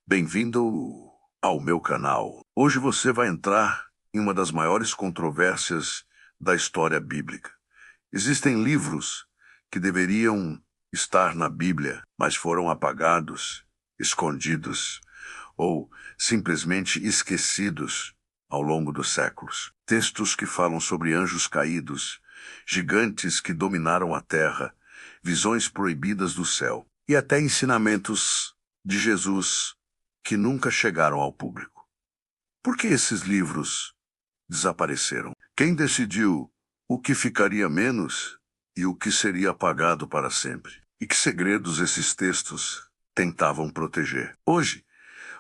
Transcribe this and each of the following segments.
Bem-vindo ao meu canal. Hoje você vai entrar em uma das maiores controvérsias da história bíblica. Existem livros que deveriam estar na Bíblia, mas foram apagados, escondidos ou simplesmente esquecidos ao longo dos séculos. Textos que falam sobre anjos caídos, gigantes que dominaram a terra, visões proibidas do céu e até ensinamentos de Jesus que nunca chegaram ao público. Por que esses livros desapareceram? Quem decidiu o que ficaria menos e o que seria apagado para sempre? E que segredos esses textos tentavam proteger? Hoje,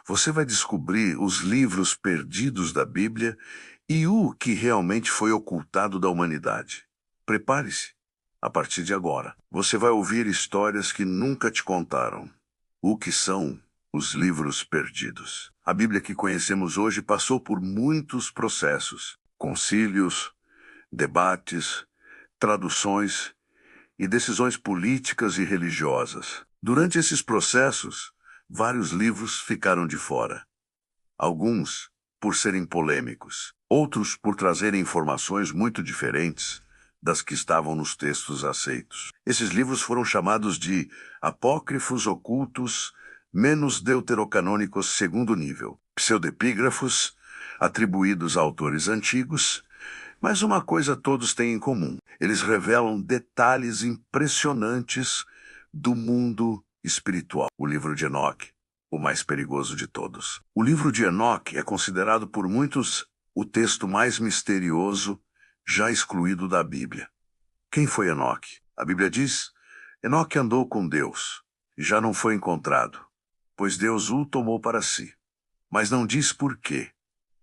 você vai descobrir os livros perdidos da Bíblia e o que realmente foi ocultado da humanidade. Prepare-se. A partir de agora, você vai ouvir histórias que nunca te contaram. O que são os livros perdidos? A Bíblia que conhecemos hoje passou por muitos processos, concílios, debates, traduções e decisões políticas e religiosas. Durante esses processos, vários livros ficaram de fora. Alguns por serem polêmicos, outros por trazerem informações muito diferentes das que estavam nos textos aceitos. Esses livros foram chamados de apócrifos ocultos, menos deuterocanônicos segundo nível, pseudepígrafos, atribuídos a autores antigos, mas uma coisa todos têm em comum: eles revelam detalhes impressionantes do mundo espiritual. O livro de Enoque, o mais perigoso de todos. O livro de Enoque é considerado por muitos o texto mais misterioso já excluído da Bíblia. Quem foi Enoque? A Bíblia diz: Enoque andou com Deus e já não foi encontrado, pois Deus o tomou para si. Mas não diz por quê.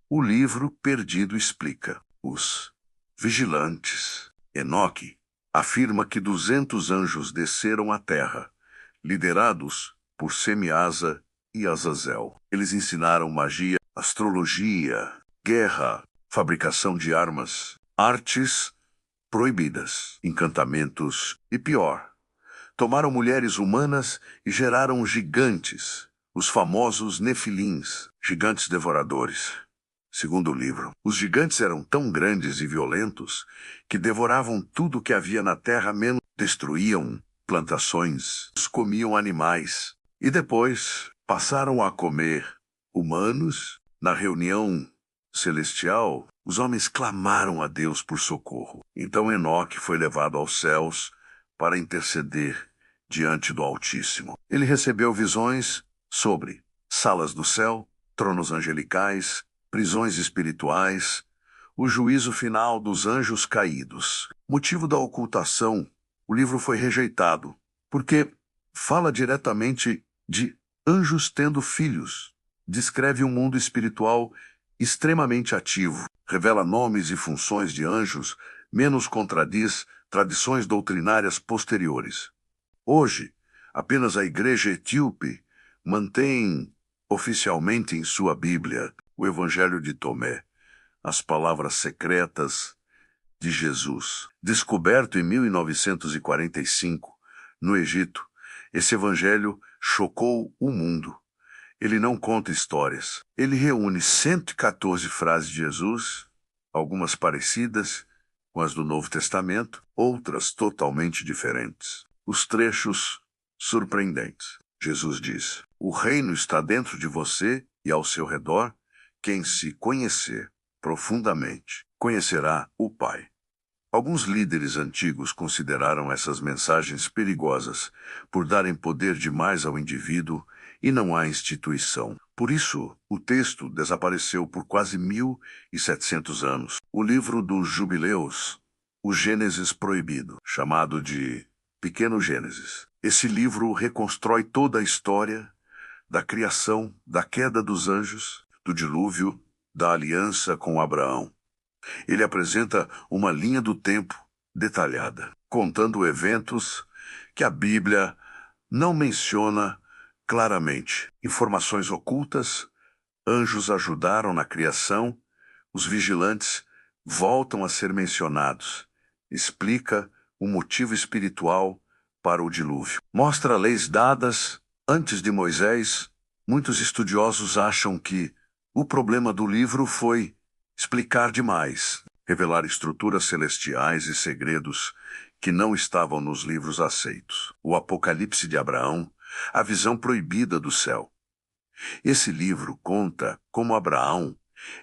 O livro perdido explica. Os vigilantes. Enoque afirma que 200 anjos desceram à terra, liderados por Semiasa e Azazel. Eles ensinaram magia, astrologia, guerra, fabricação de armas, artes proibidas, encantamentos e pior, tomaram mulheres humanas e geraram gigantes, os famosos nefilins, gigantes devoradores. Segundo o livro, os gigantes eram tão grandes e violentos que devoravam tudo que havia na terra, menos destruíam plantações, comiam animais e depois passaram a comer humanos. Na reunião celestial, os homens clamaram a Deus por socorro. Então Enoque foi levado aos céus para interceder diante do Altíssimo. Ele recebeu visões sobre salas do céu, tronos angelicais, prisões espirituais, o juízo final dos anjos caídos. Motivo da ocultação: o livro foi rejeitado, porque fala diretamente de anjos tendo filhos, descreve um mundo espiritual extremamente ativo, revela nomes e funções de anjos, menos contradiz tradições doutrinárias posteriores. Hoje, apenas a Igreja Etíope mantém oficialmente em sua Bíblia o Evangelho de Tomé, as palavras secretas de Jesus. Descoberto em 1945, no Egito, esse evangelho chocou o mundo. Ele não conta histórias. Ele reúne 114 frases de Jesus, algumas parecidas com as do Novo Testamento, outras totalmente diferentes. Os trechos surpreendentes. Jesus diz: o reino está dentro de você e ao seu redor. Quem se conhecer profundamente conhecerá o Pai. Alguns líderes antigos consideraram essas mensagens perigosas por darem poder demais ao indivíduo e não à instituição. Por isso, o texto desapareceu por quase 1.700 anos. O livro dos Jubileus, o Gênesis proibido, chamado de Pequeno Gênesis. Esse livro reconstrói toda a história da criação, da queda dos anjos, do dilúvio, da aliança com Abraão. Ele apresenta uma linha do tempo detalhada, contando eventos que a Bíblia não menciona claramente. Informações ocultas, anjos ajudaram na criação, os vigilantes voltam a ser mencionados. Explica o motivo espiritual para o dilúvio. Mostra leis dadas antes de Moisés Muitos estudiosos acham que o problema do livro foi explicar demais, revelar estruturas celestiais e segredos que não estavam nos livros aceitos. O Apocalipse de Abraão, a visão proibida do céu. Esse livro conta como Abraão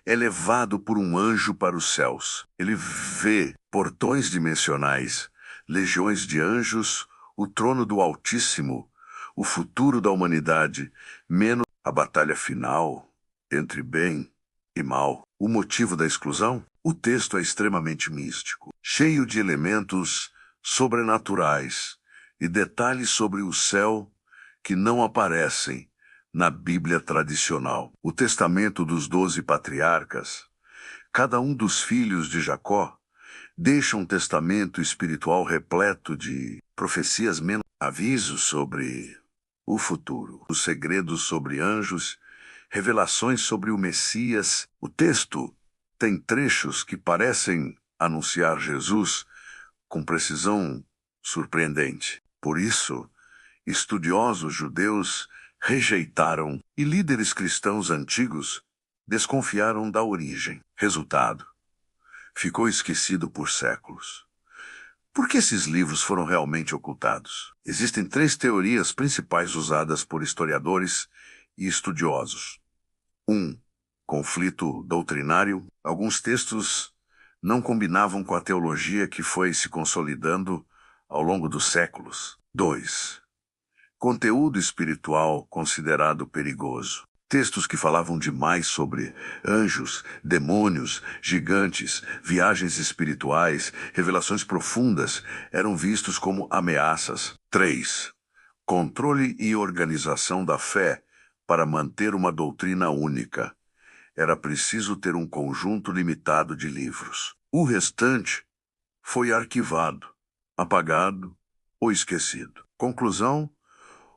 é levado por um anjo para os céus. Ele vê portões dimensionais, legiões de anjos, o trono do Altíssimo, o futuro da humanidade, menos a batalha final entre bem e mal. O motivo da exclusão? O texto é extremamente místico, cheio de elementos sobrenaturais e detalhes sobre o céu que não aparecem na Bíblia tradicional. O testamento dos 12 patriarcas, cada um dos filhos de Jacó, deixa um testamento espiritual repleto de profecias menos avisos sobre o futuro, os segredos sobre anjos, revelações sobre o Messias. O texto tem trechos que parecem anunciar Jesus com precisão surpreendente. Por isso, estudiosos judeus rejeitaram e líderes cristãos antigos desconfiaram da origem. Resultado: ficou esquecido por séculos. Por que esses livros foram realmente ocultados? Existem 3 teorias principais usadas por historiadores e estudiosos. 1. Conflito doutrinário. Alguns textos não combinavam com a teologia que foi se consolidando ao longo dos séculos. 2. Conteúdo espiritual considerado perigoso. Textos que falavam demais sobre anjos, demônios, gigantes, viagens espirituais, revelações profundas, eram vistos como ameaças. 3. Controle e organização da fé para manter uma doutrina única. Era preciso ter um conjunto limitado de livros. O restante foi arquivado, apagado ou esquecido. Conclusão: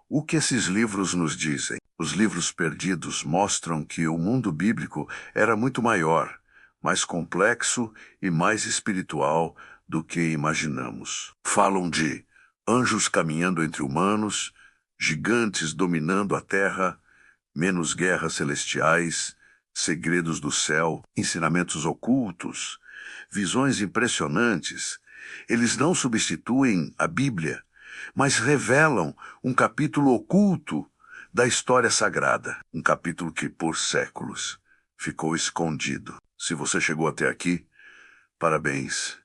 o que esses livros nos dizem? Os livros perdidos mostram que o mundo bíblico era muito maior, mais complexo e mais espiritual do que imaginamos. Falam de anjos caminhando entre humanos, gigantes dominando a terra, menos guerras celestiais, segredos do céu, ensinamentos ocultos, visões impressionantes. Eles não substituem a Bíblia, mas revelam um capítulo oculto da história sagrada, um capítulo que, por séculos, ficou escondido. Se você chegou até aqui, parabéns.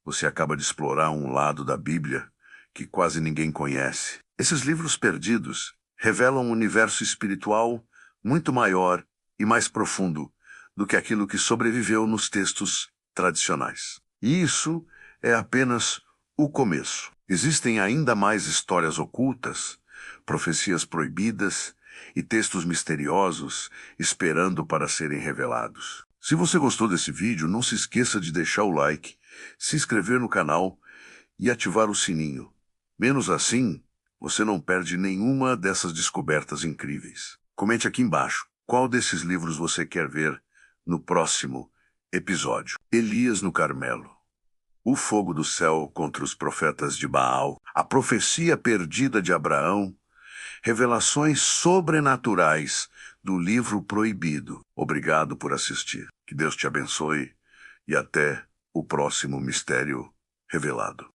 Você acaba de explorar um lado da Bíblia que quase ninguém conhece. Esses livros perdidos revelam um universo espiritual muito maior e mais profundo do que aquilo que sobreviveu nos textos tradicionais. E isso é apenas o começo. Existem ainda mais histórias ocultas, profecias proibidas e textos misteriosos esperando para serem revelados. Se você gostou desse vídeo, não se esqueça de deixar o like, se inscrever no canal e ativar o sininho. Menos assim, você não perde nenhuma dessas descobertas incríveis. Comente aqui embaixo qual desses livros você quer ver no próximo episódio. Elias no Carmelo. O fogo do céu contra os profetas de Baal, a profecia perdida de Abraão, revelações sobrenaturais do livro proibido. Obrigado por assistir. Que Deus te abençoe e até o próximo mistério revelado.